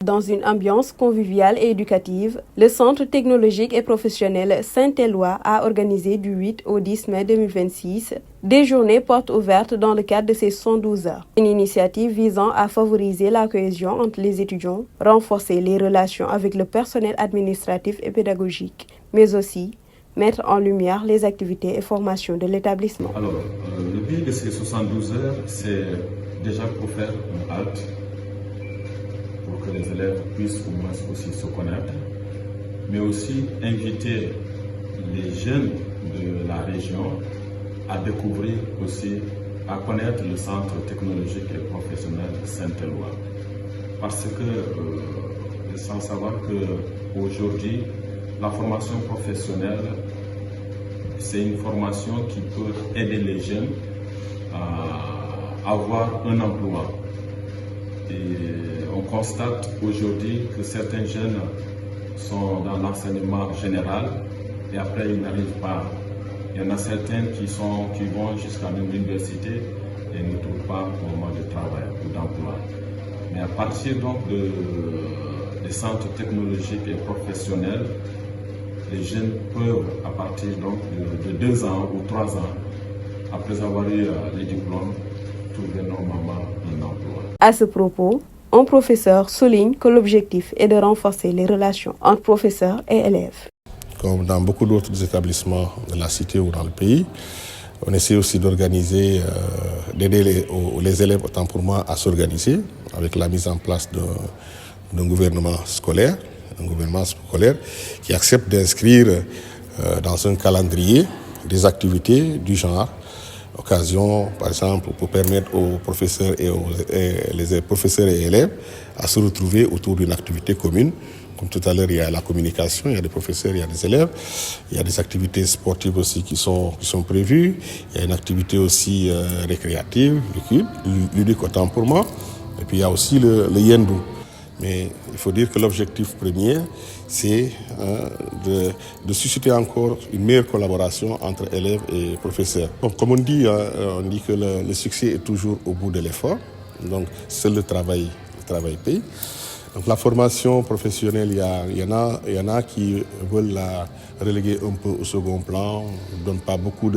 Dans une ambiance conviviale et éducative, le Centre technologique et professionnel Saint-Éloi a organisé du 8 au 10 mai 2026 des journées portes ouvertes dans le cadre de ces 112 heures. Une initiative visant à favoriser la cohésion entre les étudiants, renforcer les relations avec le personnel administratif et pédagogique, mais aussi mettre en lumière les activités et formations de l'établissement. Alors, le but de ces 72 heures, c'est déjà pour faire une halte, pour que les élèves puissent au moins aussi se connaître, mais aussi inviter les jeunes de la région à découvrir aussi, à connaître le centre technologique et professionnel Saint-Éloi. Parce que, sans savoir qu'aujourd'hui, la formation professionnelle, c'est une formation qui peut aider les jeunes à avoir un emploi. Et on constate aujourd'hui que certains jeunes sont dans l'enseignement général et après ils n'arrivent pas. Il y en a certains qui vont jusqu'à l'université et ne trouvent pas un moment de travail ou d'emploi. Mais à partir donc des centres technologiques et professionnels, les jeunes peuvent, à partir donc de 2 ans ou 3 ans, après avoir eu les diplômes, trouver normalement un emploi. À ce propos, un professeur souligne que l'objectif est de renforcer les relations entre professeurs et élèves. Comme dans beaucoup d'autres établissements de la cité ou dans le pays, on essaie aussi d'organiser, d'aider les élèves autant pour moi à s'organiser avec la mise en place d'un gouvernement scolaire. Un gouvernement scolaire qui accepte d'inscrire dans un calendrier des activités du genre, occasion par exemple pour permettre aux professeurs les professeurs et élèves à se retrouver autour d'une activité commune. Comme tout à l'heure, il y a la communication, il y a des professeurs, il y a des élèves, il y a des activités sportives aussi qui sont prévues, il y a une activité aussi récréative, ludique autant pour moi, et puis il y a aussi le yendou. Mais il faut dire que l'objectif premier, c'est de susciter encore une meilleure collaboration entre élèves et professeurs. Donc, comme on dit que le succès est toujours au bout de l'effort. Donc, seul le travail paye. Donc, la formation professionnelle, il y en a qui veulent la reléguer un peu au second plan, ne donnent pas beaucoup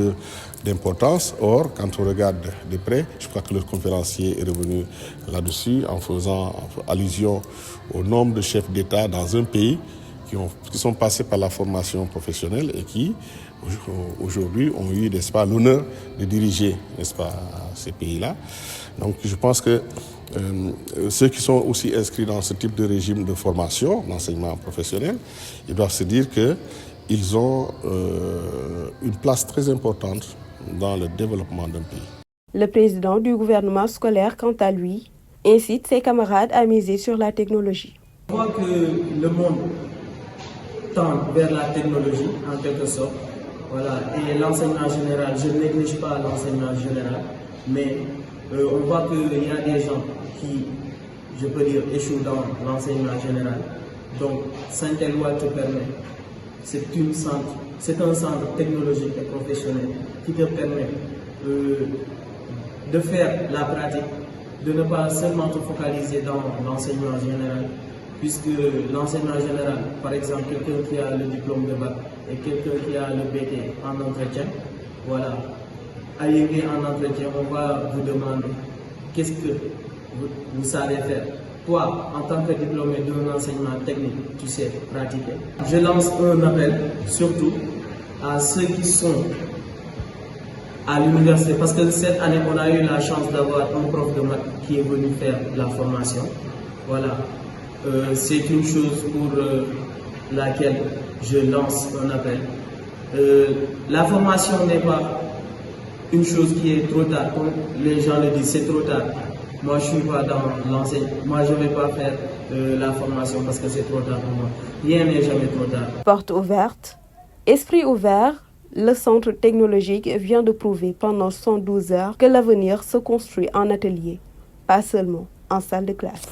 d'importance. Or, quand on regarde de près, je crois que le conférencier est revenu là-dessus en faisant allusion au nombre de chefs d'État dans un pays qui sont passés par la formation professionnelle et qui, aujourd'hui, ont eu, n'est-ce pas, l'honneur de diriger, n'est-ce pas, ces pays-là. Donc, je pense que ceux qui sont aussi inscrits dans ce type de régime de formation, d'enseignement professionnel, ils doivent se dire qu'ils ont une place très importante dans le développement d'un pays. Le président du gouvernement scolaire, quant à lui, incite ses camarades à miser sur la technologie. On voit que le monde tend vers la technologie, en quelque sorte. Voilà. Et l'enseignement général, je ne néglige pas l'enseignement général, mais on voit qu'il y a des gens qui, je peux dire, échouent dans l'enseignement général. Donc, Saint-Éloi te permet, c'est un centre technologique et professionnel qui te permet de faire la pratique, de ne pas seulement te focaliser dans l'enseignement général, puisque l'enseignement général, par exemple, quelqu'un qui a le diplôme de bac et quelqu'un qui a le BT en entretien, voilà. Arrivé en entretien, on va vous demander qu'est-ce que vous savez faire. Toi, en tant que diplômé d'un enseignement technique, tu sais pratiquer. Je lance un appel, surtout, à ceux qui sont à l'université, parce que cette année, on a eu la chance d'avoir un prof de maths qui est venu faire la formation. Voilà. C'est une chose pour laquelle je lance un appel. La formation n'est pas une chose qui est trop tard, comme les gens le disent, c'est trop tard. Moi, je ne suis pas dans l'enseignement. Moi, je ne vais pas faire la formation parce que c'est trop tard pour moi. Rien n'est jamais trop tard. Porte ouverte, esprit ouvert, le centre technologique vient de prouver pendant 112 heures que l'avenir se construit en atelier, pas seulement en salle de classe.